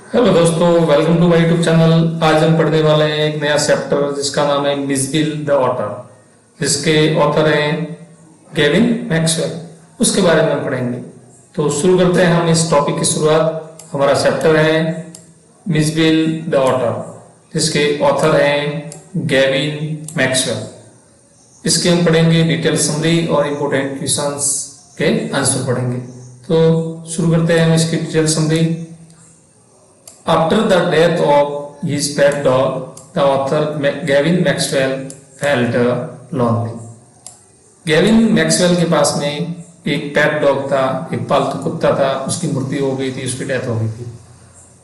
Hello दोस्तों, welcome to my YouTube channel. आज हम पढ़ने वाले हैं एक नया चैप्टर जिसका नाम है मिस बिल द ऑटर, जिसके ऑथर हैं गेविन मैक्सवेल। उसके बारे में हम पढ़ेंगे। तो शुरू करते हैं हम इस टॉपिक की शुरुआत। हमारा चैप्टर है मिस बिल द ऑटर, जिसके ऑथर हैं गेविन मैक्सवेल। इसके हम पढ़ेंगे डिटेल समरी और इम्पोर्टेंट क्वेश्चंस के आंसर पढ़ेंगे। तो शुरू करते हैं हम इसकी detail summary. After the death of his pet dog, the author Gavin Maxwell felt lonely. Gavin Maxwell के पास में एक पेट डॉग था, एक पालतू कुत्ता था। उसकी मृत्यु हो गई थी, उसकी डेथ हो गई थी।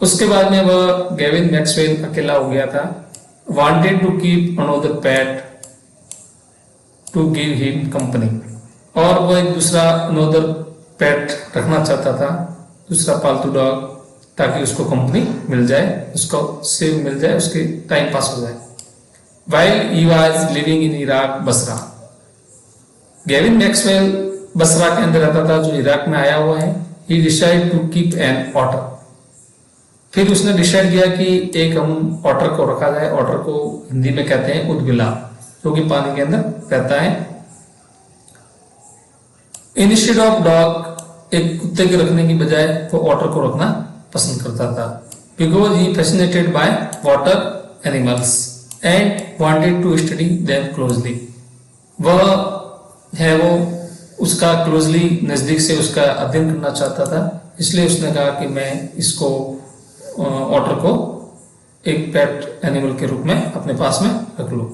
उसके बाद में वह गेविन मैक्सवेल अकेला हो गया था। Wanted to keep another pet to give him company, और वो एक दूसरा अनदर पेट रखना चाहता था, दूसरा पालतू डॉग, ताकि उसको कंपनी मिल जाए, उसको सेव मिल जाए, उसके टाइम पास हो जाए। While he was living in Iraq Basra, Gavin Maxwell Basra के अंदर रहता था, जो इराक में आया हुआ है। He decided to keep an otter. फिर उसने डिसाइड किया कि एक हम ऑटर को रखा जाए। ऑटर को हिंदी में कहते हैं उदबिला, जो कि पानी के अंदर रहता है। इंस्टेड ऑफ डॉग, एक कुत्ते के रखने की बजाय वो ऑटर को रखना पसंद करता था। Because he fascinated by water animals and wanted to study them closely. वह उसका क्लोजली, नजदीक से उसका अध्ययन करना चाहता था। इसलिए उसने कहा कि मैं इसको ऑटर को एक पेट एनिमल के रूप में अपने पास में रख लूं।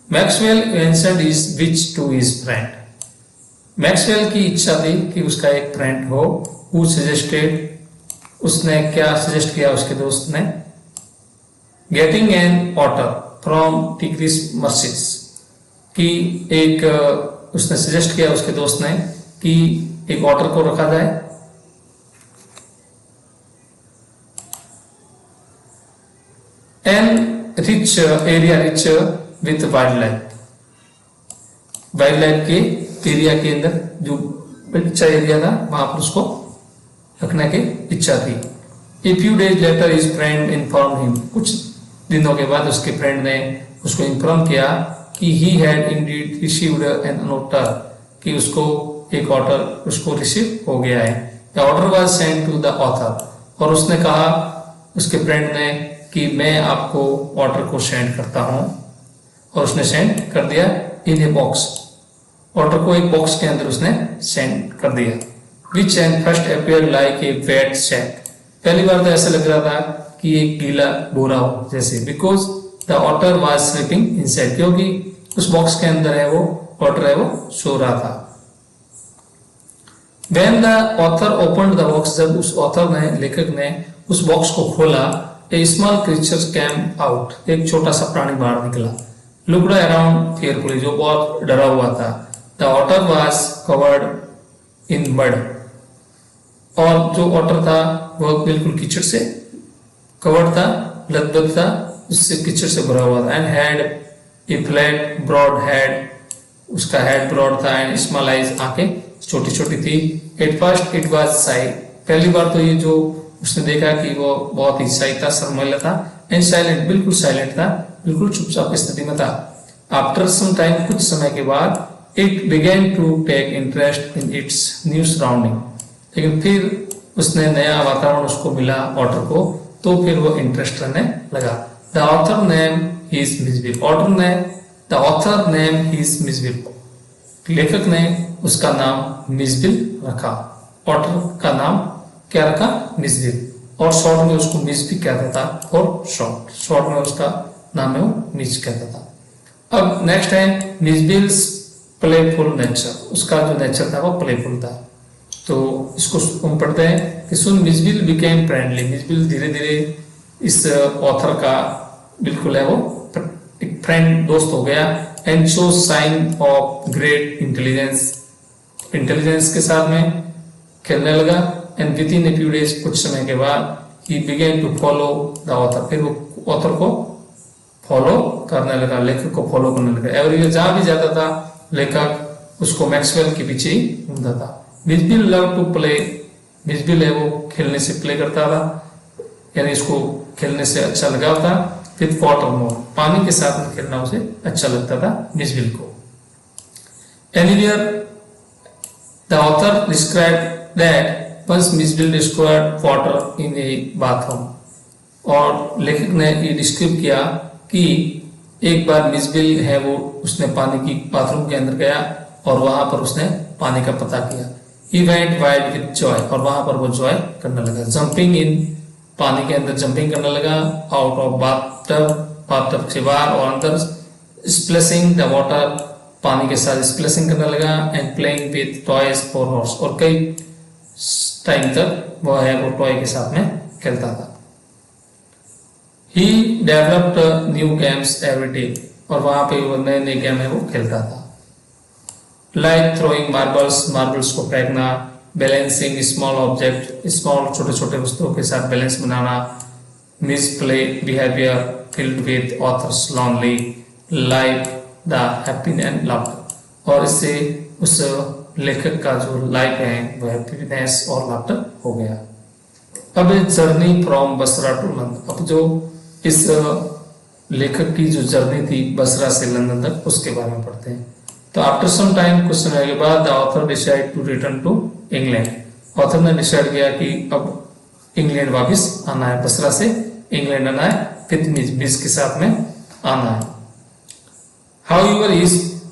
Maxwell mentioned his wish to his friend. Maxwell की इच्छा थी कि उसका एक फ्रेंड हो। हु सजेस्टेड, उसने क्या सजेस्ट किया उसके दोस्त ने, getting an otter from Tigris marshes, कि एक उसने सजेस्ट किया उसके दोस्त ने कि एक ऑटर को रखा जाए। An rich area, rich with wildlife, wildlife के एरिया के अंदर जो अच्छा एरिया था, वहां पर उसको रखने की इच्छा थी। ए few days later his friend inform him, कुछ दिनों के बाद उसके फ्रेंड ने उसको इन्फॉर्म किया कि he had indeed received an otter, कि उसको एक ऑर्डर उसको रिसीव हो गया है। The order was sent to the author, और उसने कहा उसके फ्रेंड ने कि मैं आपको ऑर्डर को सेंड करता हूं, और उसने सेंड कर दिया इन ए बॉक्स। ऑर्डर को एक बॉक्स के अंदर उसने सेंड कर दिया। Which and first appeared like a wet sack. पहली बार तो ऐसा लग रहा था कि एक गीला बोरा हो जैसे। Because the otter was sleeping inside, क्योंकि उस बॉक्स के अंदर है वो ऑटर है, वो सो रहा था। When the author opened the box, जब उस ऑथर ने, लेखक ने उस बॉक्स को खोला, a small creature came out, एक छोटा सा प्राणी बाहर निकला। Looked around fearfully, जो बहुत डरा हुआ था। The otter was covered in mud, और जो ऑटर था वह बिल्कुल कीचड़ से कवर्ड था, लदबद था, उससे कीचड़ से भरा हुआ था। And had a flat broad head, उसका हेड ब्रॉड था। एंड स्मॉल आइज, आंखें छोटी छोटी थी। At first it was shy, पहली बार तो ये जो उसने देखा कि वो बहुत ही साई था, शर्मीला था। एंड साइलेंट, बिल्कुल साइलेंट था, बिल्कुल चुपचाप स्थिति में था। आफ्टर सम टाइम, कुछ समय के बाद, it began to take interest in its new surrounding, लेकिन फिर उसने नया वातावरण उसको मिला ऑटर को, तो फिर वो इंटरेस्ट लेने लगा। The author name his Mijbil, the author name his Mijbil, लेखक ने उसका नाम मिसबिल रखा। ऑटर का नाम क्या रखा? मिसबिल, और शॉर्ट में उसको मिस भी कहता था, और शॉर्ट में उसका नाम है वो मिस कहता था। अब नेक्स्ट है मिसबिल्स प्लेफुल नेचर, उसका जो नेचर था वो प्लेफुल था। तो इसको हम पढ़ते हैं कि सुन मिसबिल बिकेम फ्रेंडली, मिसबिल धीरे धीरे इस ऑथर का बिल्कुल है वो एक फ्रेंड, दोस्त हो गया। And show sign of great intelligence, intelligence के साथ में खेलने लगा। And within a few days, कुछ समय के बाद, he began to follow the author, फिर वो ऑथर को फॉलो करने लगा, लेखक को फॉलो करने लगा। एवरीवेयर, जहां भी जाता था लेखक उसको मैक्सवेल के पीछे ही घूमता था। मिसबिल लव टू प्ले, मिसबिल है वो खेलने से प्ले करता था। यानी इसको खेलने से अच्छा लगा था। विथ वाटर मोर, पानी के साथ में खेलना उसे अच्छा लगता था मिसबिल को। Anywhere the author describe that once Mijbil discovered water in a bathroom, और लेखक ने ये डिस्क्राइब किया कि एक बार मिसबिल है वो उसने पानी की बाथरूम के अंदर गया और वहां पर उसने पानी का पता किया। He went wide with Joy, और वहां पर वो जॉय करने लगा। जंपिंग इन, पानी के अंदर जंपिंग करने लगा। आउट ऑफ बाथटब, बाथटब से बाहर और अंदर। स्प्लैशिंग द वाटर, पानी के साथ स्प्लैशिंग करने लगा। And playing with toys for horse, और कई टाइम तक वो है वो टॉय के साथ में खेलता था। He developed new games every day, और वहां पे वो नए नए गेम है वो खेलता था। लाइक थ्रोइंग मार्बल्स, मार्बल्स को फेंकना। बैलेंसिंग स्मॉल ऑब्जेक्ट, स्मॉल छोटे छोटे वस्तुओं के साथ balance banana. Miss play behaviour filled with authors lonely life the happiness and laughter, और इससे उस लेखक का जो लाइफ है वो हैप्पीनेस और लाफ्टर हो गया। अब journey from Basra to London, अब जो इस लेखक की जो जर्नी थी बसरा से लंदन तक उसके बारे में पढ़ते हैं। तो आफ्टर सम टाइम, कुछ समय के बाद, the author decide to return to England, author ने डिसाइड किया कि अब इंग्लैंड वापस आना है, बसरा से इंग्लैंड आना है, विथ मिस के साथ में आना है। However he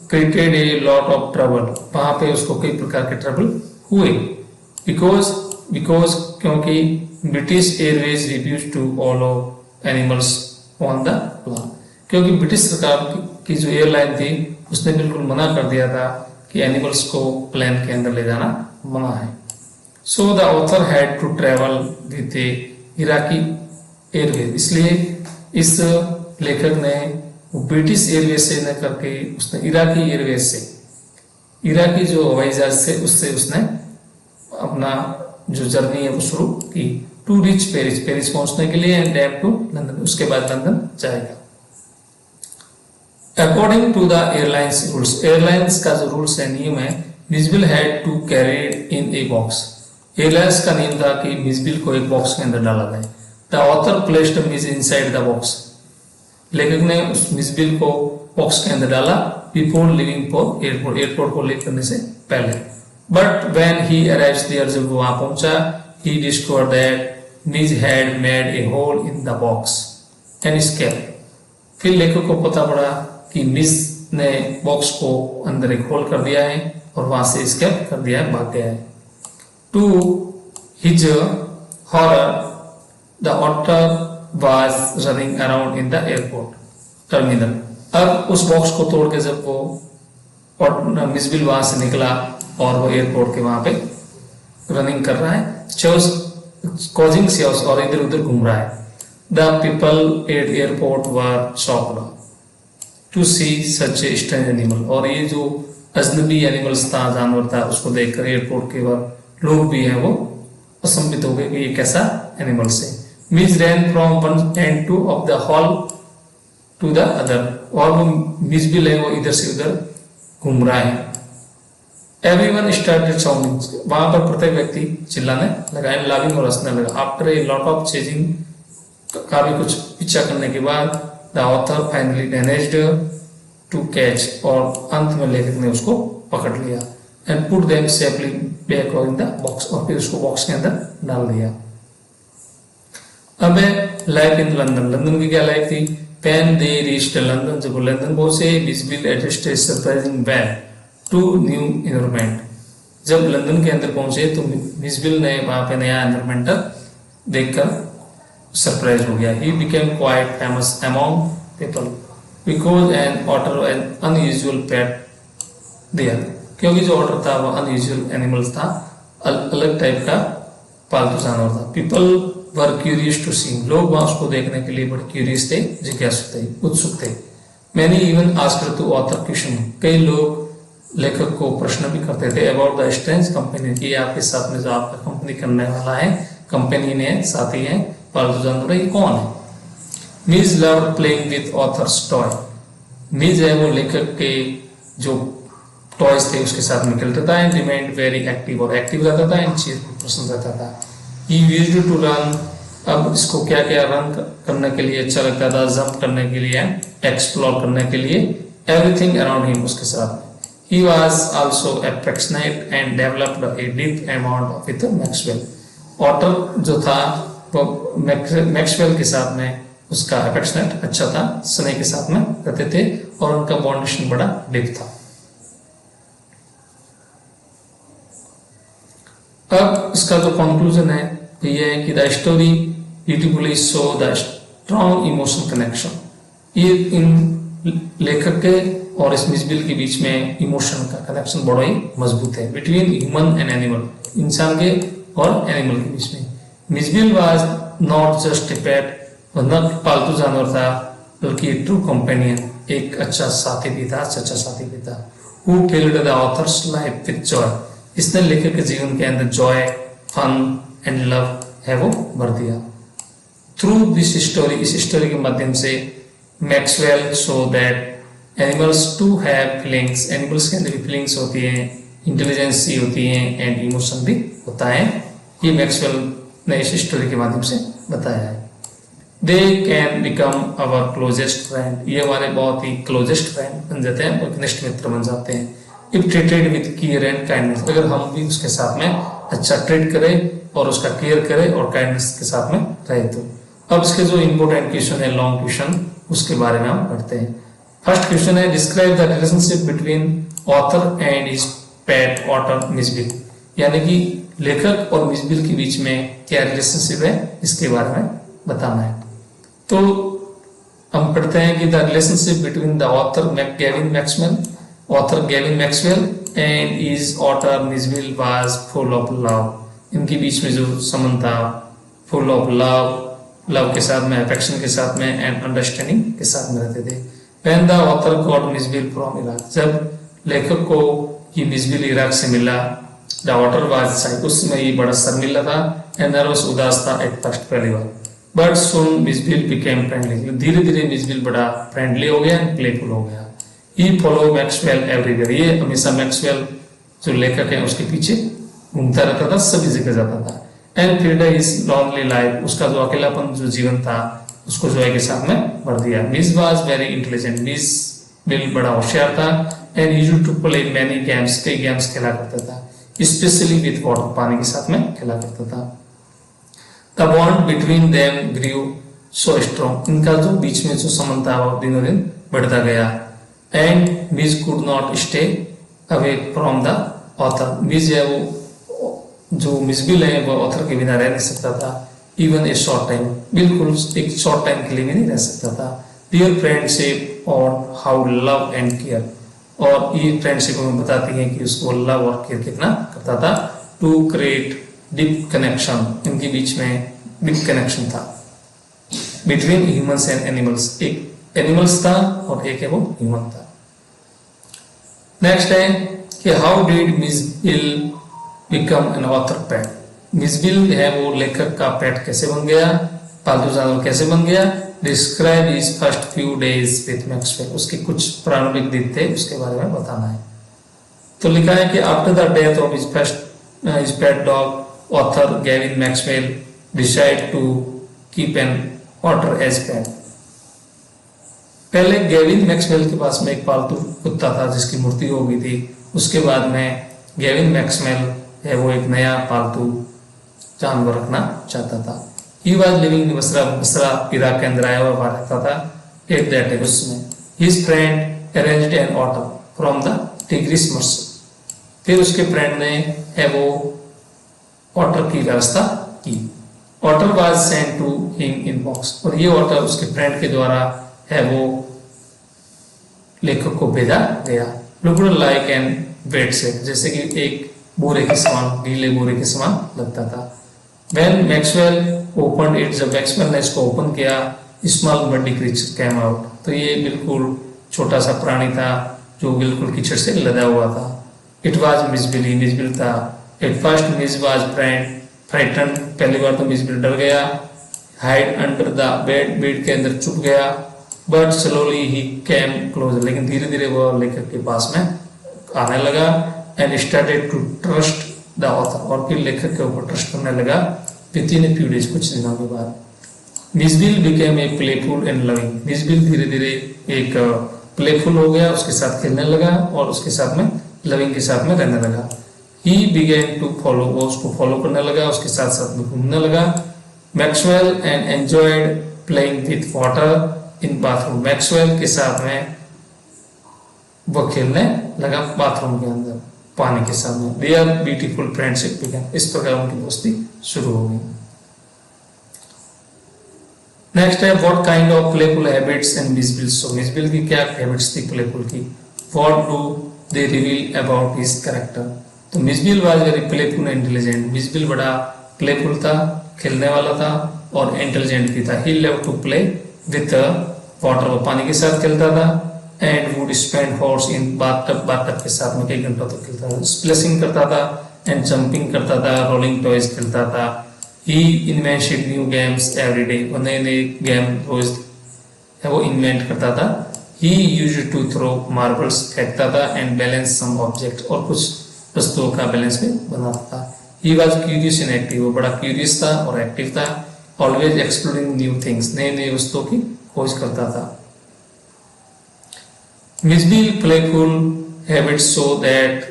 created a lot of trouble, वहां पे उसको कई प्रकार के ट्रबल हुए। बिकॉज क्योंकि British Airways refuse to allow animals on the plane, क्योंकि ब्रिटिश सरकार की जो एयरलाइन थी उसने बिल्कुल मना कर दिया था कि एनिमल्स को प्लेन के अंदर ले जाना मना है। So the author had to travel with a Iraqi Airways, इसलिए इस लेखक ने ब्रिटिश एयरवेज से न करके उसने इराकी एयरवेज से, इराकी जो हवाई जहाज से, उससे उसने अपना जो जर्नी है वो शुरू की। टू रीच पेरिस, पेरिस पहुंचने के लिए, एंड देन टू लंदन, उसके बाद लंदन जाएगा। According to the airlines rules, airlines का जो रूल्स है, नियम है, Mijbil had to carry in a box, airlines का नियम था कि मिसबिल को एक बॉक्स के अंदर डाला जाए। The author placed Mij inside the box, लेखक ने उस मिसबिल को बॉक्स के अंदर डाला before leaving for airport, airport को लीव करने से पहले। But when he arrives there, जब वो वहां पहुंचा, he discovered that Miss had made a hole in the box and escaped. फिर लेखक को पता पड़ा कि मिस ने बॉक्स को अंदर एक होल कर दिया है और वहां से escape कर दिया है, भाग गया है। To his horror, the otter was running around in the airport terminal. अब उस बॉक्स को तोड़ के जब वो मिसबिल वहां से निकला और वो एयरपोर्ट के वहां पे रनिंग कर रहा है, कॉजिंग chaos, और इधर उधर घूम रहा है। The people at airport were shocked to see such a strange animal, और ये जो अजनबी एनिमल्स था, जानवर था, उसको देखकर एयरपोर्ट के बाद लोग भी हैं वो असंभित हो गए कि ये कैसा एनिमल्स है। Mij ran from one end to of the hall to the other, और वो मिसबिल है वो इधर से उधर घूम रहा है। एवरीवन स्टार्टेड साउंडिंग, वहां पर प्रत्येक व्यक्ति चिल्लाने लगा, लाविंग और हंसने लगा। After a lot of chasing, का भी कुछ पीछा करने के बाद, the author finally managed to catch, और अंत में लेखक ने उसको पकड़ लिया। And put them safely back in the box, और फिर उसको बॉक्स के अंदर डाल दिया। अब लाइफ इन लंदन, लंदन की क्या लाइफ थी। When they reached लंदन, जब वो लंदन पहुंचे, मिसबिल adjusted surprising well to new environment, जब लंदन के अंदर पहुंचे तो मिसबिल ने वहां पे नया एनवायरमेंट देखकर सरप्राइज हो गया। He became quite famous among people because an otter an unusual pet there, क्योंकि जो ऑटर था वो अनयूजुअल एनिमल्स था, अलग टाइप का पालतू जानवर था। पीपल वर क्यूरियस टू सी, लोग वहां उसको देखने के लिए बड़े क्यूरियस थे, जिज्ञासु थे, उत्सुक थे। Many even asked to author question, कई लोग लेखक को प्रश्न भी करते थे अबाउट द स्ट्रेंज कंपनी, की आपके साथ में जो आपका कंपनी करने वाला है, कंपनी ने साथी है पालतू जानवर, ये कौन है। Miss love playing with authors toy, miss है वो लेखक के जो टॉयज थे उसके साथ में खेलता था। एंड रिमेंड वेरी एक्टिव, और एक्टिव रहता था, एंड चीयरफुल, प्रसन्न रहता था। He used to run अब इसको क्या क्या रन करने के लिए अच्छा लगता था, जंप करने के लिए, एक्सप्लोर करने के लिए, एवरीथिंग अराउंड हिम उसके साथ में। He was also affectionate and developed a deep amount with Maxwell. Otter जो था वो मैक्सवेल के साथ में उसका अफेक्शनेट अच्छा था, स्नेह के साथ में रहते थे और उनका बॉन्डेशन बड़ा डीप था। अब इसका जो कंक्लूजन है ये है कि the story beautifully show the strong emotion connection. ये इन लेखक के और इस मिसबिल के बीच में इमोशन का कनेक्शन बड़ा ही मजबूत है, बिटवीन ह्यूमन एंड एनिमल, इंसान के और एनिमल के बीच में। मिसबिल वाज नॉट जस्ट ए पेट, वह न पालतू जानवर था बल्कि ट्रू कंपेनियन, एक अच्छा साथी भी था, सच्चा साथी भी था। Who filled the author's life with Joy, इसने लेखक के जीवन के अंदर जॉय, फन एंड लव है वो भर दिया। थ्रू दिस स्टोरी, इस स्टोरी के माध्यम से Maxwell show that animals too have feelings, animals के अंदर भी फीलिंग्स होती हैं, इंटेलिजेंस होती है एंड इमोशन भी होता है। ये मैक्सवेल ने इस स्टोरी के माध्यम से बताया है। They can become our closest friend, ये हमारे बहुत ही क्लोजेस्ट फ्रेंड बन जाते हैं, घनिष्ठ मित्र बन जाते हैं। If treated with care and kindness, अगर हम भी उसके साथ में अच्छा ट्रीट करें और उसका केयर करें और काइंडनेस के साथ में रहे तो। अब इसके जो इंपॉर्टेंट क्वेश्चन है, लॉन्ग क्वेश्चन, उसके बारे में हम पढ़ते हैं। फर्स्ट क्वेश्चन है, describe the relationship between author and his pet otter Mijbil, यानी कि लेखक और मिसबिल के बीच में क्या रिलेशनशिप है इसके बारे में बताना है। तो हम पढ़ते हैं कि the relationship between the author Gavin Maxwell, author Gavin Maxwell and his otter Mijbil was full of love. इनके बीच में जो संबंध था फुल ऑफ लव, लव के साथ में, अफेक्शन के साथ में एंड अंडरस्टैंडिंग के साथ में रहते थे। When the author got मिसबिल from Iraq, जब लेखक को ये मिसबिल इराक से मिला, the author was shy, उस समय ये बड़ा शर्मिला था, and nervous, उदास था at first पहली बार, but soon मिसबिल became friendly, धीरे धीरे मिसबिल बड़ा फ्रेंडली हो गया, प्लेफुल हो गया। He followed Maxwell everywhere, ये हमेशा मैक्सवेल जो लेखक है उसके पीछे घूमता रहता था, सभी जगह जाता था। And filled his lonely life, उसका जो अकेलापन जो जीवन था उसको जॉय के साथ में भर दिया। Mij was very intelligent, Mijbil बड़ा होशियार था, and used to play many games, कई गेम्स खेला करता था, स्पेशली विद वाटर, पानी के साथ में खेला करता था। The bond between them grew so strong, इनका जो बीच में जो संबंध था वो दिनों दिन बढ़ता गया। And miss could not stay away from the author, miss है वो जो मिसबिल है वो ऑथर के बिना रह नहीं सकता था। इवन ए शॉर्ट टाइम, बिल्कुल एक शॉर्ट टाइम के लिए भी नहीं रह सकता था। देयर फ्रेंडशिप और हाउ लव एंड केयर, और ये फ्रेंडशिप हमें बताती है कि उसको लव और केयर कितना करता था। टू क्रिएट डीप कनेक्शन, इनके बीच में डीप कनेक्शन था बिटवीन ह्यूमंस एंड एनिमल्स, एक एनिमल्स था और एक है वो ह्यूमन था। नेक्स्ट है कि how did Mijbil become an author pet, Mijbil है वो लेखक का पेट कैसे बन गया, पालतू जानवर कैसे बन गया। Describe his first few days with Maxwell, उसके कुछ प्रारंभिक दिन थे उसके बारे में बताना है। तो लिखा है कि after the death of his pet dog author Gavin Maxwell decide to keep an otter as pet. पहले गेविन मैक्सवेल के पास में एक पालतू कुत्ता था जिसकी मृत्यु हो गई थी, उसके बाद में गेविन मैक्सवेल है वो एक नया पालतू जानवर रखना चाहता था। He was living in Basra, Basra Iraq के अंदर आया हुआ रहता था। At that time उसमें his friend arranged an otter from the Tigris Mussel, फिर उसके फ्रेंड ने है वो ऑटर की व्यवस्था की। Otter was sent to him in box, और ये ऑटर उसके फ्रेंड के द्वारा है वो लेखक को भेजा गया। Looked like an wet sack, जैसे कि एक बोरे के समान, गीले बोरे के समान लगता था। When Maxwell opened it, जब मैक्सवेल ने इसको ओपन किया, small muddy creature came out, तो ये बिल्कुल छोटा सा प्राणी था जो बिल्कुल कीचड़ से लदा हुआ था। It was मिसबिल, मिसबिल था। At first Miss was frightened, पहली बार तो मिसबिल डर गया। Hide under the bed, bed के अंदर छुप गया। But slowly he came closer, लेकिन धीरे धीरे वो लेखक के पास में आने लगा। And started to trust the author, और फिर लेखक के ऊपर ट्रस्ट करने लगा। Within a few days, कुछ दिनों के बाद। Mijbil became a playful and loving, Mijbil धीरे धीरे एक प्लेफुल हो गया, उसके साथ खेलने लगा और उसके साथ में लविंग के साथ में रहने लगा। ही बिगेन टू फॉलो, वो उसको फॉलो करने लगा, उसके साथ साथ में घूमने लगा। Maxwell and enjoyed playing with water in bathroom, Maxwell के साथ में वो खेलने लगा बाथरूम के अंदर पानी के साथ में। देयर ब्यूटीफुल फ्रेंडशिप बिगेन, इस प्रकार उनकी दोस्ती शुरू हो गई। नेक्स्ट है what kind of playful habits and Mijbil show, Mijbil की क्या हैबिट्स थी प्लेफुल की। What do they reveal about his character, तो Mijbil was very playful and intelligent, Mijbil बड़ा प्लेफुल था, खेलने वाला था और इंटेलिजेंट भी था। He love to play with water, वो पानी के साथ खेलता था। And would spend hours in bathtub, bathtub के साथ में कई घंटों तक खेलता था। स्प्लैशिंग करता था एंड जंपिंग करता था, रोलिंग टॉयज खेलता था। He invented new games every day, वो नए नए गेम रोज वो इन्वेंट करता था। He used to throw marbles, फेंकता था, एंड बैलेंस सम ऑब्जेक्ट, और कुछ वस्तुओं का बैलेंस भी बनाता था। He was curious and active, वो बड़ा क्यूरियस था और एक्टिव था। ऑलवेज एक्सप्लोरिंग न्यू थिंग्स, नए नए वस्तुओं की खोज करता था। मिसबिल प्लेफुल हैबिट्स शो दैट,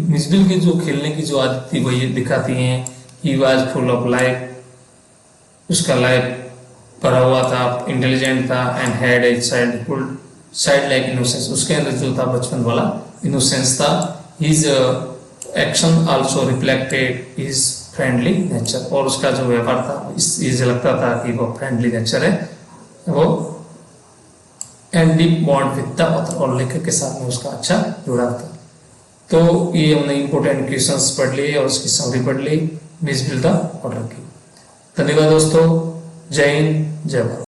मिसबिल की जो खेलने की जो आदत थी वो ये दिखाती हैं। He was full of life, उसका लाइफ भरा हुआ था, इंटेलिजेंट था। And had A childhood child like innocence, उसके अंदर जो था बचपन वाला इनोसेंस था। His action also reflected his friendly nature, और उसका जो व्यवहार था ये झलकता था कि वो फ्रेंडली नेचर है वो। And deep bond with the author, और लेखक के साथ में उसका अच्छा जुड़ाव था। तो ये हमने इंपोर्टेंट क्वेश्चंस पढ़ लिए और उसकी समरी पढ़ ली मिसबिल द ऑर्डर की। धन्यवाद दोस्तों, जय हिंद, जय भारत।